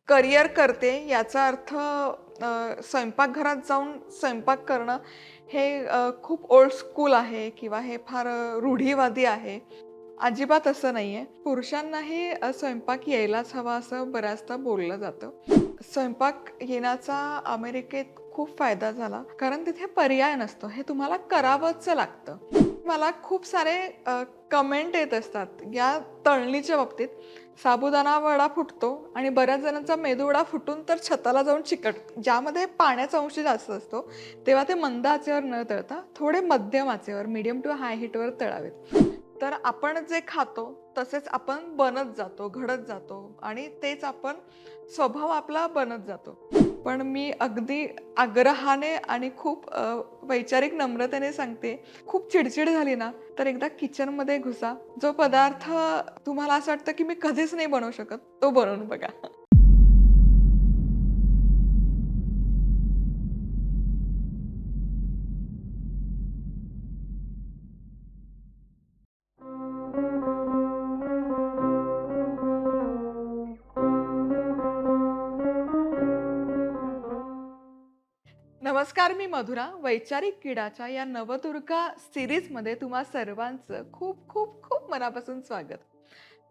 Career करते याचा अर्थ स्वयंपाकघरात जाऊन स्वयंपाक करणं हे खूप ओल्ड स्कूल आहे किंवा हे फार रूढीवादी आहे. अजिबात असं नाहीये. पुरुषांनाही स्वयंपाक यायलाच हवा असं बऱ्याचदा बोललं जातं. स्वयंपाक येण्याचा अमेरिकेत खूप फायदा झाला, कारण तिथे पर्याय नसतो. हे तुम्हाला करावंच लागतं. मला खूप सारे कमेंट येत असतात या तळणीच्या बाबतीत. साबुदाणा वडा फुटतो आणि बऱ्याच जणांचा मेदूवडा फुटून तर छताला जाऊन चिकटतो. ज्यामध्ये पाण्याचा अंश जास्त असतो, तेव्हा ते मंद आचेवर न तळता थोडे मध्यम आचेवर, मीडियम टू हाय हीटवर तळावेत. तर आपण जे खातो तसेच आपण बनत जातो, घडत जातो आणि तेच आपण स्वभाव आपला बनत जातो. पण मी अगदी आग्रहाने आणि खूप वैचारिक नम्रतेने सांगते, खूप चिडचिड झाली ना, तर एकदा किचनमध्ये घुसा. जो पदार्थ तुम्हाला असं वाटतं, की मी कधीच नाही बनवू शकत, तो बनवून बघा. नमस्कार, मी मधुरा. वैचारिक किडाच्या या नवदुर्गा सीरीजमध्ये तुम्हा सर्वांचं खूप खूप खूप मनापासून स्वागत.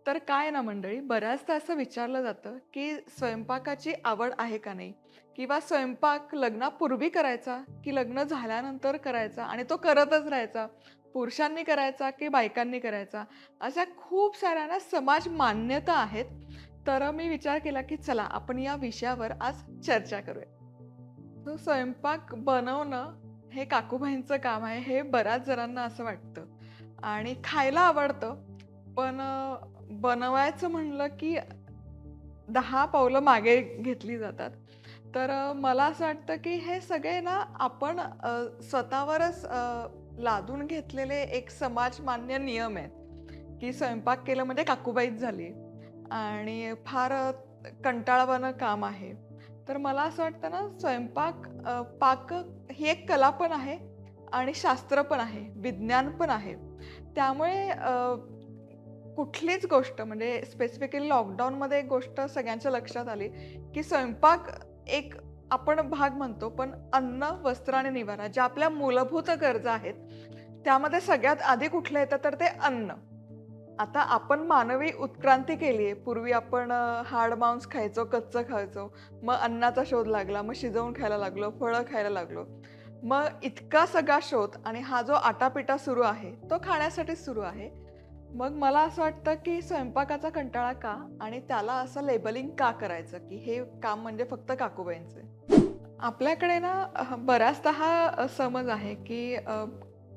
तर काय ना मंडळी, बऱ्याचदा असं विचारलं जातं, की स्वयंपाकाची आवड आहे का नाही? किंवा स्वयंपाक लग्नापूर्वी करायचा, की लग्न झाल्यानंतर करायचा आणि तो करतच राहायचा? पुरुषांनी करायचा, की बायकांनी करायचा? अशा खूप साऱ्या ना समाज मान्यता आहेत. तर मी विचार केला, की चला आपण या विषयावर आज चर्चा करूया. तर स्वयंपाक बनवणं हे काकूबाईंचं काम आहे, हे बऱ्याच जणांना असं वाटतं आणि खायला आवडतं. पण बनवायचं म्हणलं की 10 पावलं मागे घेतली जातात. तर मला असं वाटतं की हे सगळे ना आपण स्वतःवरच लादून घेतलेले एक समाजमान्य नियम आहेत, की स्वयंपाक केलं म्हणजे काकूबाईच झाली आणि फार कंटाळवाणं काम आहे. तर मला असं वाटतं ना, स्वयंपाक पाक ही एक कला पण आहे आणि शास्त्र पण आहे, विज्ञान पण आहे. त्यामुळे कुठलीच गोष्ट म्हणजे स्पेसिफिकली लॉकडाऊनमध्ये एक गोष्ट सगळ्यांच्या लक्षात आली, की स्वयंपाक एक आपण भाग म्हणतो, पण अन्न, वस्त्र आणि निवारा ज्या आपल्या मूलभूत गरजा आहेत, त्यामध्ये सगळ्यात आधी कुठलं येतं तर ते अन्न. आता आपण मानवी उत्क्रांती केली आहे. पूर्वी आपण हाड-मांस खायचो, कच्चं खायचो. मग अन्नाचा शोध लागला, मग शिजवून खायला लागलो, फळं खायला लागलो. मग इतका सगळा शोध आणि हा जो आटापिटा सुरू आहे, तो खाण्यासाठीच सुरू आहे. मग मला असं वाटतं, की स्वयंपाकाचा कंटाळा का? आणि त्याला असं लेबलिंग का करायचं, की हे काम म्हणजे फक्त काकूबाईंचं आहे. आपल्याकडे ना बऱ्याचदा हा समज आहे, की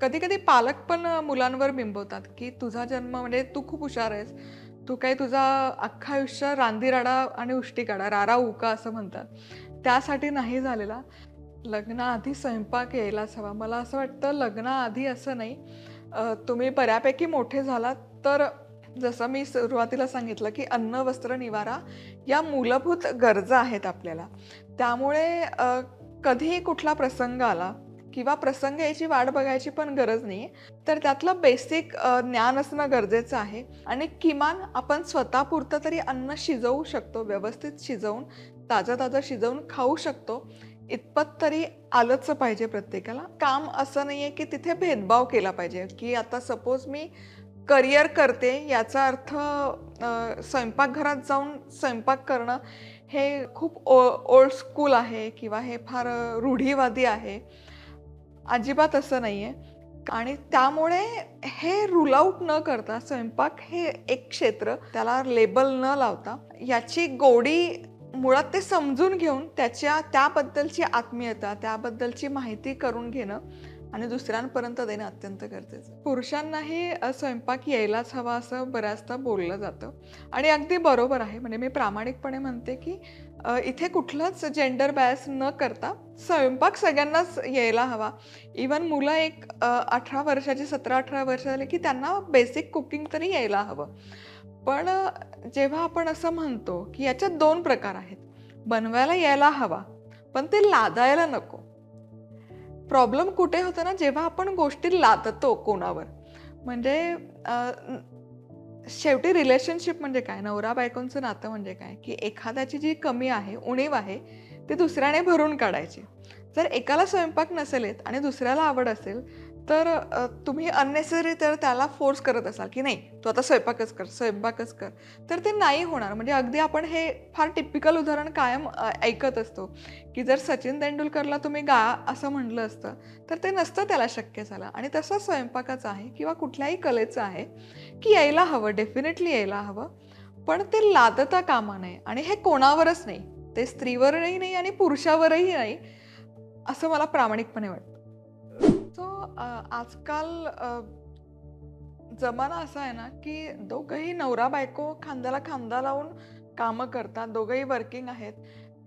कधी-कधी पालक पण मुलांवर बिंबवतात, की तुझा जन्म म्हणजे तू खूप हुशार आहेस. तू काही तुझा अख्खं आयुष्य रांदी-राडा आणि उष्टी-काढा, राडा-उका असं म्हणतात. त्यासाठी नाही झालेला. लग्नाआधी स्वयंपाक यायलाच हवा. मला असं वाटतं लग्नाआधी असं नाही. तुम्ही बऱ्यापैकी मोठे झालात तर जसं मी सुरुवातीला सांगितलं, की अन्न, वस्त्र, निवारा या मूलभूत गरजा आहेत आपल्याला. त्यामुळे कधीही कुठला प्रसंग आला किंवा प्रसंग याची वाट बघायची पण गरज नाहीये. तर त्यातलं बेसिक ज्ञान असणं गरजेचं आहे आणि किमान आपण स्वतःपुरतं तरी अन्न शिजवू शकतो, व्यवस्थित शिजवून, ताजं-ताजं शिजवून खाऊ शकतो. इतपत तरी आलंच पाहिजे प्रत्येकाला. काम असं नाहीये, की तिथे भेदभाव केला पाहिजे, की आता सपोज मी करिअर करते याचा अर्थ स्वयंपाकघरात जाऊन स्वयंपाक करणं हे खूप ओल्ड स्कूल आहे किंवा हे फार रूढीवादी आहे. अजिबात असं नाहीये आणि त्यामुळे हे रूल आउट न करता स्वयंपाक हे एक क्षेत्र त्याला लेबल न लावता याची गोडी मुळात ते समजून घेऊन त्याबद्दलची आत्मीयता, त्याबद्दलची माहिती करून घेणं आणि दुसऱ्यांपर्यंत देणं अत्यंत गरजेचं आहे. पुरुषांनाही स्वयंपाक यायलाच हवा असं बऱ्याचदा बोललं जातं आणि अगदी बरोबर आहे. म्हणजे मी प्रामाणिकपणे म्हणते, की इथे कुठलंच जेंडर बायस न करता स्वयंपाक सगळ्यांनाच यायला हवा. इव्हन मुलं एक 18 वर्षाची, 17-18 वर्ष झाली, की त्यांना बेसिक कुकिंग तरी यायला हवं. पण जेव्हा आपण असं म्हणतो, की याच्यात 2 प्रकार आहेत. बनवायला यायला हवा, पण ते लादायला नको. प्रॉब्लेम कुठे होतो ना, जेव्हा आपण गोष्टी लादतो कोणावर. म्हणजे अ, शेवटी रिलेशनशिप म्हणजे काय? नवरा-बायकोचं नातं म्हणजे काय? की एखाद्याची जी कमी आहे, उणीव आहे, ती दुसऱ्याने भरून काढायची. जर एकाला स्वयंपाक नसेल येत आणि दुसऱ्याला आवड असेल, तर तुम्ही अननेसेसरी तर त्याला फोर्स करत असाल, की नाही तू आता स्वयंपाकच कर, स्वयंपाकच कर. तर ते नाही होणार. म्हणजे अगदी आपण हे फार टिपिकल उदाहरण कायम ऐकत असतो, की जर सचिन तेंडुलकरला तुम्ही गा असं म्हटलं असतं, तर ते नसतं त्याला शक्य झालं. आणि तसं स्वयंपाकाचं आहे किंवा कुठल्याही कलेचं आहे, की यायला हवं, डेफिनेटली यायला हवं. पण ते लादता कामा नये आणि हे कोणावरच नाही. ते स्त्रीवरही नाही आणि पुरुषावरही नाही, असं मला प्रामाणिकपणे वाटतं. सो आजकाल जमाना असा आहे ना, की दोघंही नवरा-बायको खांद्याला खांदा लावून कामं करतात, दोघंही वर्किंग आहेत.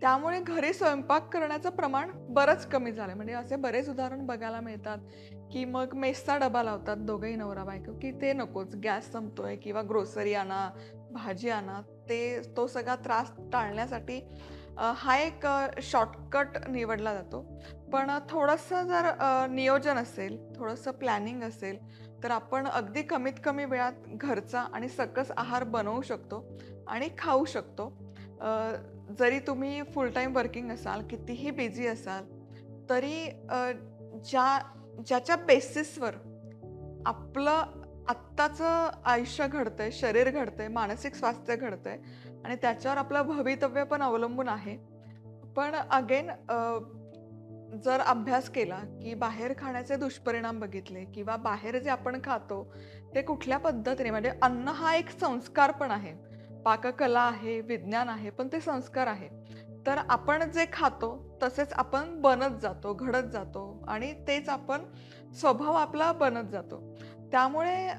त्यामुळे घरी स्वयंपाक करण्याचं प्रमाण बरंच कमी झालंय. म्हणजे असे बरेच उदाहरण बघायला मिळतात, की मग मेसचा डबा लावतात दोघंही नवरा-बायको, की ते नकोच, गॅस संपतोय किंवा ग्रोसरी आणा, भाजी आणा. तो सगळा त्रास टाळण्यासाठी हा एक शॉर्टकट निवडला जातो. पण थोडंसं जर नियोजन असेल, थोडंसं प्लॅनिंग असेल, तर आपण अगदी कमीत कमी वेळात घरचा आणि सकस आहार बनवू शकतो आणि खाऊ शकतो. अ, जरी तुम्ही फुल टाईम वर्किंग असाल, कितीही बिझी असाल, तरी ज्या ज्याच्या बेसिसवर आपलं आत्ताचं आयुष्य घडतंय, शरीर घडतंय, मानसिक स्वास्थ्य घडतंय आणि त्याच्यावर आपलं भवितव्य पण अवलंबून आहे. पण अगेन जर अभ्यास केला, की बाहेर खाण्याचे दुष्परिणाम बघितले किंवा बाहेर जे आपण खातो, ते कुठल्या पद्धतीने म्हणजे अन्न हा एक संस्कार पण आहे. पाककला आहे, विज्ञान आहे, पण ते संस्कार आहे. तर आपण जे खातो, तसेच आपण बनत जातो, घडत जातो आणि तेच आपण स्वभाव आपला बनत जातो. त्यामुळे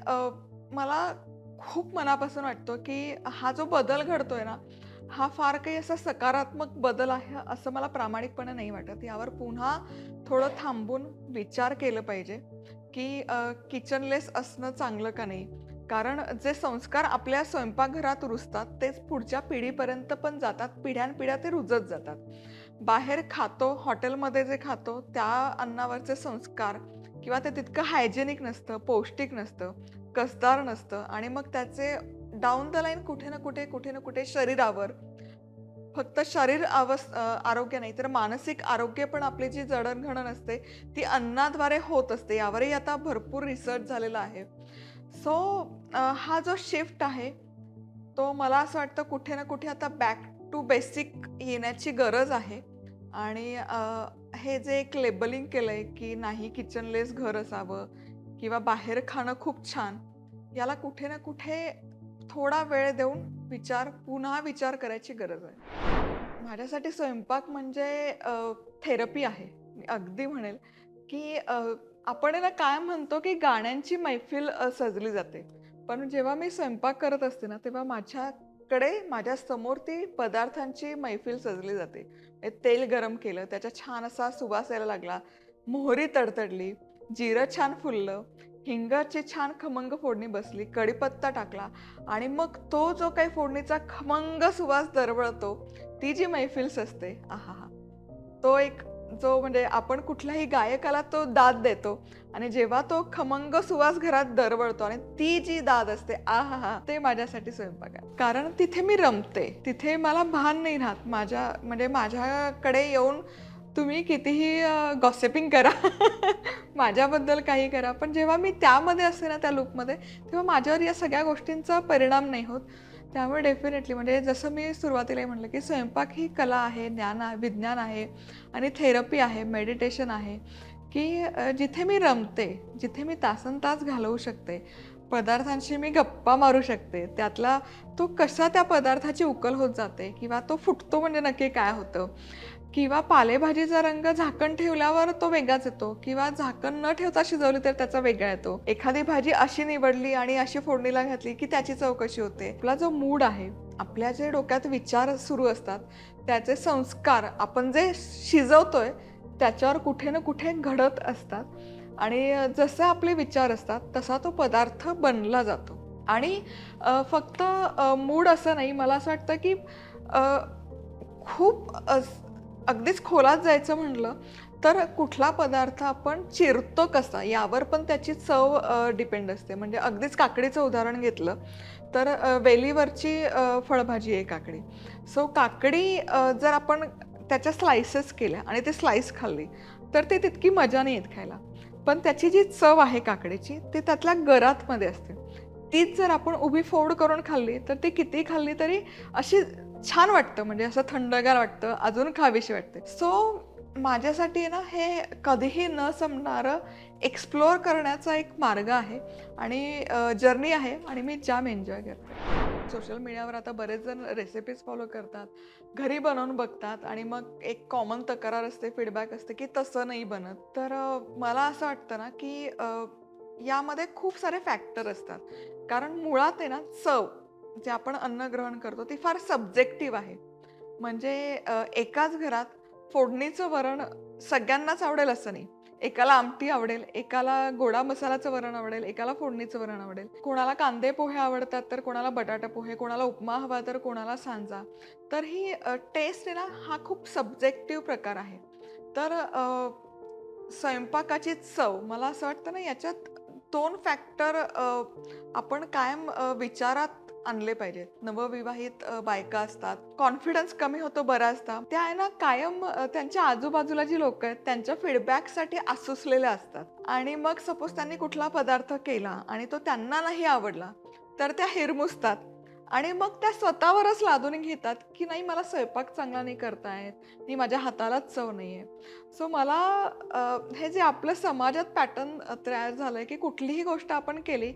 मला खूप मनापासून वाटतं, की हा जो बदल घडतोय ना, हा फार काही असा सकारात्मक बदल आहे, असं मला प्रामाणिकपणे नाही वाटत. यावर पुन्हा थोडं थांबून विचार केलं पाहिजे, की किचनलेस असणं चांगलं का नाही? कारण जे संस्कार आपल्या स्वयंपाकघरात रुजतात, तेच पुढच्या पिढीपर्यंत पण जातात. पिढ्यानपिढ्या ते रुजत जातात. बाहेर खातो, हॉटेलमध्ये जे खातो, त्या अन्नावरचे संस्कार किंवा ते तितकं हायजेनिक नसतं, पौष्टिक नसतं, कसदार नसतं आणि मग त्याचे डाउन द लाईन कुठे ना कुठे शरीरावर, फक्त आरोग्य नाही तर मानसिक आरोग्य पण आपली जी जडणघडण असते, ती अन्नाद्वारे होत असते. यावरही आता भरपूर रिसर्च झालेला आहे. सो हा जो शिफ्ट आहे, तो मला असं वाटतं कुठे ना कुठे आता बॅक टू बेसिक येण्याची गरज आहे. आणि हे जे एक लेबलिंग केलंय, की नाही किचनलेस घर असावं किंवा बाहेर खाणं खूप छान, याला कुठे ना कुठे थोडा वेळ देऊन पुन्हा विचार करायची गरज आहे. माझ्यासाठी स्वयंपाक म्हणजे थेरपी आहे. मी अगदी म्हणेल, की आपण आहे ना काय म्हणतो, की गाण्यांची मैफिल सजली जाते. पण जेव्हा मी स्वयंपाक करत असते ना, तेव्हा माझ्यासमोर ती पदार्थांची मैफिल सजली जाते. तेल गरम केलं, त्याचा छान असा सुवास यायला लागला, मोहरी तडतडली, जिरं छान फुललं, हिंगाची छान खमंग फोडणी बसली, कढीपत्ता टाकला आणि मग तो जो काही फोडणीचा खमंग सुवास दरवळतो, ती जी मैफिल सजते, आहाहा! तो एक जो म्हणजे आपण कुठल्याही गायकाला तो दाद देतो आणि जेव्हा तो खमंग सुवास घरात दरवळतो आणि ती जी दाद असते, आहाहा! ते माझ्यासाठी स्वयंपाक आहे. कारण तिथे मी रमते. तिथे मला भान नाही राहत. माझ्याकडे येऊन तुम्ही कितीही गॉसिपिंग करा, माझ्याबद्दल काही करा. पण जेव्हा मी त्यामध्ये असते ना, त्या लूपमध्ये, तेव्हा माझ्यावर या सगळ्या गोष्टींचा परिणाम नाही होत. त्यामुळे डेफिनेटली म्हणजे जसं मी सुरुवातीलाही म्हटलं, की स्वयंपाक ही कला आहे, विज्ञान आहे आणि थेरपी आहे, मेडिटेशन आहे, की जिथे मी रमते, जिथे मी तासनतास घालवू शकते, पदार्थांशी मी गप्पा मारू शकते. त्यातला तो कसा त्या पदार्थाची उकल होत जाते किंवा तो फुटतो म्हणजे नक्की काय होतं किंवा पालेभाजीचा रंग झाकण ठेवल्यावर तो वेगळाच येतो किंवा झाकण न ठेवता शिजवली तर त्याचा वेगळा येतो. एखादी भाजी अशी निवडली आणि अशी फोडणीला घातली की त्याची चव कशी होते. आपला जो मूड आहे, आपल्या जे डोक्यात विचार सुरू असतात, त्याचे संस्कार आपण जे शिजवतोय त्याच्यावर कुठे ना कुठे घडत असतात आणि जसे आपले विचार असतात तसा तो पदार्थ बनला जातो. आणि फक्त मूड असं नाही, मला असं वाटतं की अ, खूप अगदीच खोलात जायचं म्हटलं तर कुठला पदार्थ आपण चिरतो कसा यावर पण त्याची चव डिपेंड असते. म्हणजे अगदीच काकडीचं उदाहरण घेतलं तर वेलीवरची फळभाजी आहे काकडी. सो काकडी जर आपण त्याच्या स्लाइसेस केल्या आणि ते स्लाइस खाल्ली, तर ती तितकी मजा नाही येत खायला. पण त्याची जी चव आहे काकडीची, ती त्यातल्या गरातमध्ये असते. तीच जर आपण उभी फोड करून खाल्ली, तर ती कितीही खाल्ली तरी अशी छान वाटतं, म्हणजे असं थंडगार वाटतं, अजून खावीशी वाटते. सो माझ्यासाठी आहे ना, हे कधीही न संपणारं एक्सप्लोअर करण्याचा एक मार्ग आहे आणि जर्नी आहे आणि मी जाम एन्जॉय करते. सोशल मीडियावर आता बरेच जण रेसिपीज फॉलो करतात, घरी बनवून बघतात आणि मग एक कॉमन तक्रार असते, फीडबॅक असते की तसं नाही बनत. तर मला असं वाटतं ना, की यामध्ये खूप सारे फॅक्टर असतात. कारण मुळात आहे ना, चव जे आपण अन्न ग्रहण करतो ती फार सब्जेक्टिव्ह आहे. म्हणजे एकाच घरात फोडणीचं वरण सगळ्यांनाच आवडेल असं नाही. एकाला आमटी आवडेल, एकाला गोडा मसाल्याचं वरण आवडेल, एकाला फोडणीचं वरण आवडेल. कोणाला कांदे पोहे आवडतात, तर कोणाला बटाटा पोहे, कोणाला उपमा हवा तर कोणाला सांजा. तर ही टेस्ट आहे ना, हा खूप सब्जेक्टिव्ह प्रकार आहे. तर स्वयंपाकाची चव मला असं वाटतं ना, याच्यात 2 फॅक्टर आपण कायम विचारात आणले पाहिजेत. नवविवाहित बायका असतात, कॉन्फिडन्स कमी होतो बऱ्याचदा. त्या आहे ना कायम त्यांच्या आजूबाजूला जी लोकं आहेत त्यांच्या फीडबॅकसाठी आसुसलेल्या असतात आणि मग सपोज त्यांनी कुठला पदार्थ केला आणि तो त्यांना नाही आवडला, तर त्या हिरमुसतात आणि मग त्या स्वतःवरच लादून घेतात, की नाही मला स्वयंपाक चांगला नाही करता येत, नाही माझ्या हातालाच चव नाहीये. सो मला हे जे आपलं समाजात पॅटर्न तयार झालंय, की कुठलीही गोष्ट आपण केली,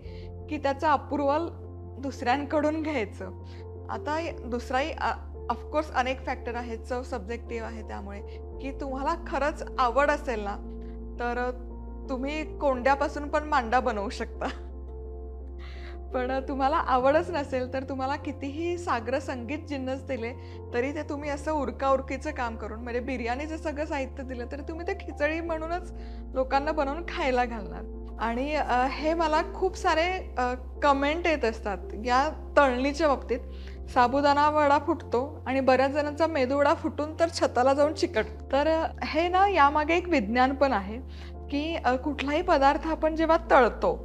की त्याचा अप्रूव्हल दुसऱ्यांकडून घ्यायचं. आता दुसराही ऑफकोर्स अनेक फॅक्टर आहेत, चव सब्जेक्टिव्ह आहे त्यामुळे, की तुम्हाला खरंच आवड असेल ना, तर तुम्ही कोंड्यापासून पण मांडा बनवू शकता. पण तुम्हाला आवडच नसेल, तर तुम्हाला कितीही साग्र संगीत जिन्नस दिले, तरी ते तुम्ही असं उरका-उरकीचं काम करून म्हणजे बिर्याणीचं सगळं साहित्य दिलं, तरी तुम्ही ते खिचडी म्हणूनच लोकांना बनवून खायला घालणार. आणि हे मला खूप सारे कमेंट येत असतात या तळणीच्या बाबतीत. साबुदाणा वडा फुटतो आणि बऱ्याच जणांचा मेदूवडा फुटून तर छताला जाऊन चिकटतो. तर हे ना यामागे एक विज्ञान पण आहे, की कुठलाही पदार्थ आपण जेव्हा तळतो,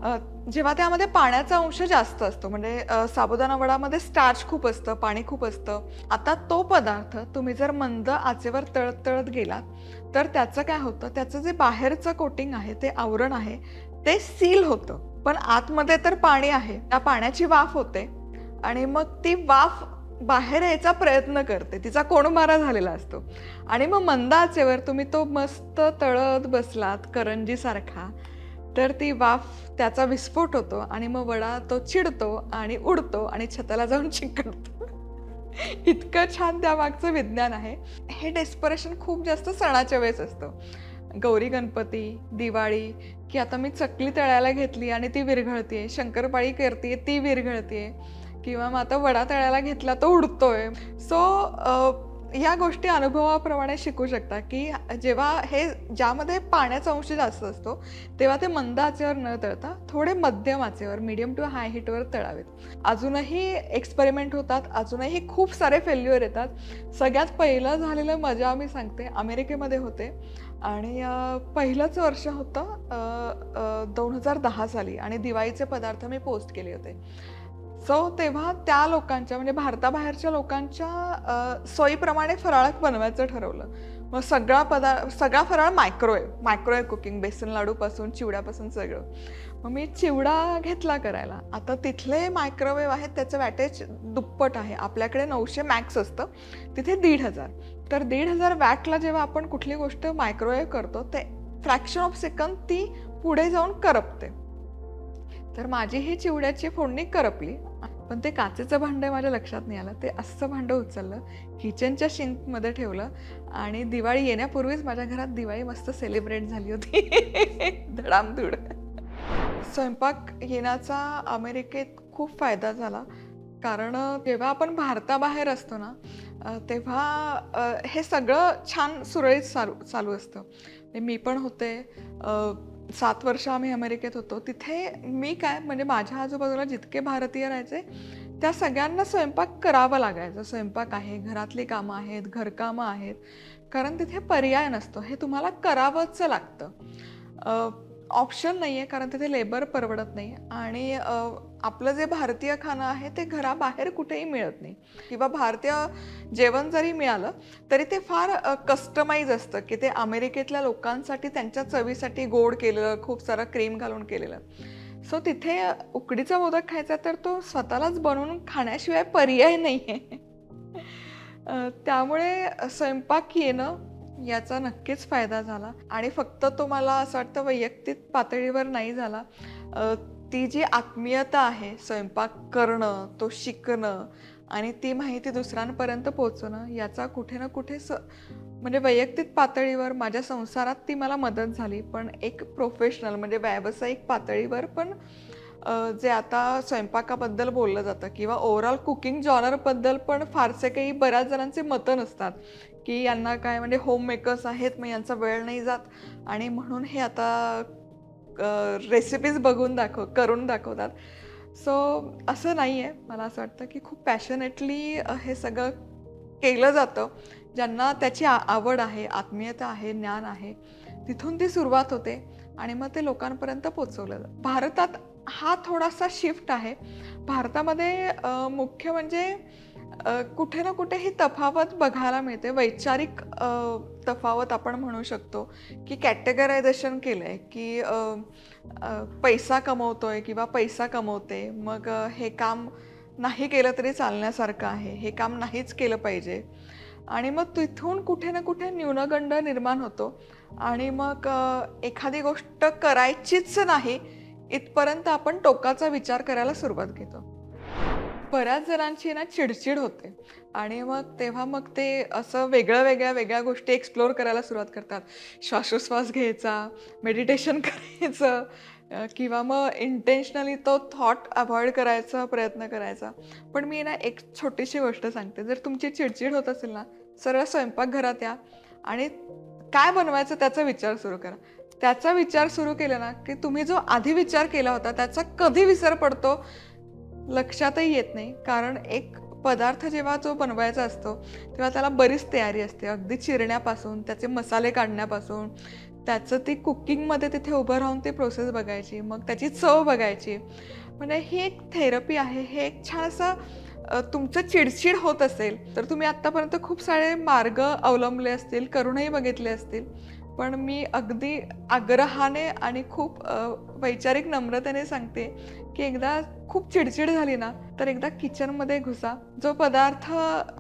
अ, जेव्हा त्यामध्ये पाण्याचा अंश जास्त असतो म्हणजे साबुदाणा वडामध्ये स्टार्च खूप असतं, पाणी खूप असतं. आता तो पदार्थ तुम्ही जर मंद आचेवर तळत तळत गेलात तर त्याचं काय होतं, त्याचं जे बाहेरचं कोटिंग आहे, ते आवरण आहे, ते सील होतं. पण आतमध्ये तर पाणी आहे. त्या पाण्याची वाफ होते आणि मग ती वाफ बाहेर यायचा प्रयत्न करते. तिचा कोंडमारा झालेला असतो आणि मग मंद आचेवर तुम्ही तो मस्त तळत बसलात करंजीसारखा, तर ती वाफ त्याचा विस्फोट होतो आणि मग वडा तो चिडतो आणि उडतो आणि छताला जाऊन चिकटतो. इतकं छान त्यामागचं विज्ञान आहे. हे डेस्परेशन खूप जास्त सणाच्या वेळेस असतं. गौरी गणपती, दिवाळी, की आता मी चकली तळायला घेतली आणि ती विरघळतीये, शंकरपाळी करतीये ती विरघळतीये किंवा मग आता वडा तळायला घेतला तो उडतोय. सो या गोष्टी अनुभवाप्रमाणे शिकू शकता, की जेव्हा हे ज्यामध्ये पाण्याचा अंश जास्त असतो, तेव्हा ते मंद आचेवर न तळता थोडे मध्यम आचेवर मीडियम टू हाय हीटवर तळावेत. अजूनही एक्सपेरिमेंट होतात, अजूनही खूप सारे फेल्युअर येतात. सगळ्यात पहिलं झालेलं मजा मी सांगते, अमेरिकेमध्ये होते आणि पहिलंच वर्ष होतं 2010 साली आणि दिवाळीचे पदार्थ मी पोस्ट केले होते. सो तेव्हा त्या लोकांच्या म्हणजे भारताबाहेरच्या लोकांच्या सोयीप्रमाणे फराळ बनवायचं ठरवलं. मग सगळा फराळ मायक्रोवेव्ह कुकिंग, बेसन लाडूपासून, चिवड्यापासून सगळं. मग मी चिवडा घेतला करायला. आता तिथले मायक्रोवेव्ह आहेत त्याचं वॅटेज दुप्पट आहे. आपल्याकडे 900 मॅक्स असतं, तिथे 1500. तर 1500 वॅटला जेव्हा आपण कुठली गोष्ट मायक्रोवेव्ह करतो, ते फ्रॅक्शन ऑफ सेकंद ती पुढे जाऊन करपते. तर माझी ही चिवड्याची फोडणी करपली. पण ते काचेचं भांडं माझ्या लक्षात नाही आलं. ते असं भांडं उचललं, किचनच्या सिंकमध्ये ठेवलं आणि दिवाळी येण्यापूर्वीच माझ्या घरात दिवाळी मस्त सेलिब्रेट झाली होती. धडामधूड. स्वयंपाक येण्याचा अमेरिकेत खूप फायदा झाला. कारण जेव्हा आपण भारताबाहेर असतो ना, तेव्हा हे सगळं छान सुरळीत चालू असतं. मी पण होते 7 वर्ष आम्ही अमेरिकेत होतो. तिथे मी काय म्हणजे माझ्या आजूबाजूला जितके भारतीय राहायचे त्या सगळ्यांना स्वयंपाक करावा लागायचा. स्वयंपाक आहे, घरातली कामं आहेत, घरकामं आहेत. कारण तिथे पर्याय नसतो. हे तुम्हाला करावंच लागतं. ऑप्शन नाही आहे कारण तिथे लेबर परवडत नाही आणि आपलं जे भारतीय खाणं आहे ते घराबाहेर कुठेही मिळत नाही किंवा भारतीय जेवण जरी मिळालं तरी ते फार कस्टमाइज असतं की ते अमेरिकेतल्या लोकांसाठी त्यांच्या चवीसाठी गोड केलेलं, खूप सारं क्रीम घालून केलेलं. सो तिथे उकडीचा मोदक खायचा तर तो स्वतःलाच बनवून खाण्याशिवाय पर्याय नाही आहे. त्यामुळे स्वयंपाक येणं याचा नक्कीच फायदा झाला आणि फक्त तो मला असं वाटतं वैयक्तिक पातळीवर नाही झाला. ती जी आत्मीयता आहे स्वयंपाक करणं, तो शिकणं आणि ती माहिती दुसऱ्यांपर्यंत पोहोचवणं याचा कुठे ना कुठे म्हणजे वैयक्तिक पातळीवर माझ्या संसारात ती मला मदत झाली. पण एक प्रोफेशनल म्हणजे व्यावसायिक पातळीवर पण जे आता स्वयंपाकाबद्दल बोललं जातं किंवा ओव्हरऑल कुकिंग जॉनरबद्दल पण फारसे काही बऱ्याच जणांचे मतं नसतात, की यांना काय म्हणजे होम मेकर्स आहेत, मग यांचा वेळ नाही जात आणि म्हणून हे आता रेसिपीज करून दाखवतात. सो असं नाही आहे. मला असं वाटतं, की खूप पॅशनेटली हे सगळं केलं जातं. ज्यांना त्याची आवड आहे, आत्मीयता आहे, ज्ञान आहे, तिथून ती सुरुवात होते आणि मग ते लोकांपर्यंत पोहोचवलं जातं. भारतात हा थोडासा शिफ्ट आहे. भारतामध्ये मुख्य म्हणजे कुठे ना कुठे ही तफावत बघायला मिळते. वैचारिक तफावत आपण म्हणू शकतो, की कॅटेगरायझेशन केलंय, की पैसा कमवतोय किंवा पैसा कमवते. मग हे काम नाही केलं तरी चालण्यासारखं आहे. हे काम नाहीच केलं पाहिजे. आणि मग तिथून कुठे ना कुठे न्यूनगंड निर्माण होतो आणि मग एखादी गोष्ट करायचीच नाही इथपर्यंत आपण टोकाचा विचार करायला सुरुवात घेतो. बऱ्याच जणांची ना चिडचिड होते आणि मग तेव्हा मग ते असं वेगळ्या गोष्टी एक्सप्लोर करायला सुरुवात करतात. श्वासोच्छ्वास घ्यायचा, मेडिटेशन करायचं किंवा मग इंटेन्शनली तो थॉट अव्हॉइड करायचा प्रयत्न करायचा. पण मी ना एक छोटीशी गोष्ट सांगते. जर तुमची चिडचिड होत असेल ना, सरळ स्वयंपाकघरात या आणि काय बनवायचं त्याचा विचार सुरू करा. त्याचा विचार सुरू केला ना, की तुम्ही जो आधी विचार केला होता त्याचा कधी विसर पडतो लक्षातही येत नाही. कारण एक पदार्थ जेव्हा जो बनवायचा असतो तेव्हा त्याला बरीच तयारी असते. अगदी चिरण्यापासून, त्याचे मसाले काढण्यापासून, त्याचं ती कुकिंगमध्ये तिथे उभं राहून ती प्रोसेस बघायची, मग त्याची चव बघायची. म्हणजे ही एक थेरपी आहे. हे एक छान असं तुमचं चिडचिड होत असेल तर तुम्ही आत्तापर्यंत खूप सारे मार्ग अवलंबले असतील, करूनही बघितले असतील. पण मी अगदी आग्रहाने आणि खूप वैचारिक नम्रतेने सांगते, की एकदा खूप चिडचिड झाली ना, तर एकदा किचनमध्ये घुसा. जो पदार्थ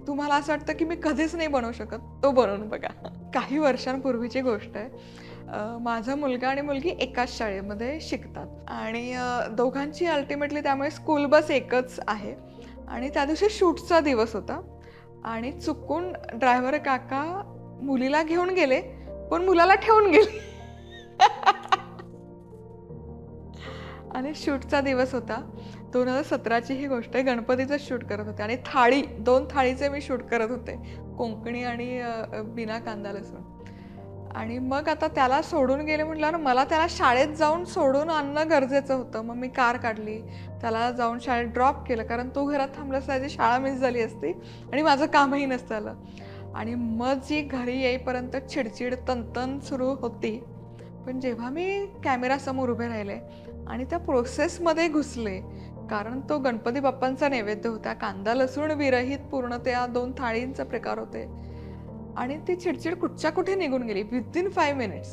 तुम्हाला असं वाटतं, की मी कधीच नाही बनवू शकत, तो बनवून बघा. काही वर्षांपूर्वीची गोष्ट आहे. माझा मुलगा आणि मुलगी एकाच शाळेमध्ये शिकतात आणि दोघांची अल्टिमेटली त्यामुळे स्कूल बस एकच आहे आणि त्या दिवशी शूटचा दिवस होता आणि चुकून ड्रायव्हर काका मुलीला घेऊन गेले, पण मुलाला ठेवून गेले. आणि शूटचा दिवस होता. 2017ची ही गोष्ट आहे. गणपतीचं शूट करत होते आणि 2 थाळीचे मी शूट करत होते. कोंकणी आणि बिना कांदा लसूण. आणि मग आता त्याला सोडून गेले म्हटल्यावर मला त्याला शाळेत जाऊन सोडून आणणं गरजेचं होतं. मग मी कार काढली, त्याला जाऊन शाळेत ड्रॉप केलं कारण तो घरात थांबला असता त्याची शाळा मिस झाली असती आणि माझं कामही नसतं आलं. आणि मग जी घरी येईपर्यंत चिडचिड, तणतण सुरू होती. पण जेव्हा मी कॅमेरासमोर उभे राहिले आणि त्या प्रोसेसमध्ये घुसले, कारण तो गणपती बाप्पांचा नैवेद्य होता. कांदा लसूण विरहित पूर्ण त्या 2 थाळींचा प्रकार होते आणि ती चिडचिड कुठच्या कुठे निघून गेली विदिन 5 मिनिट्स.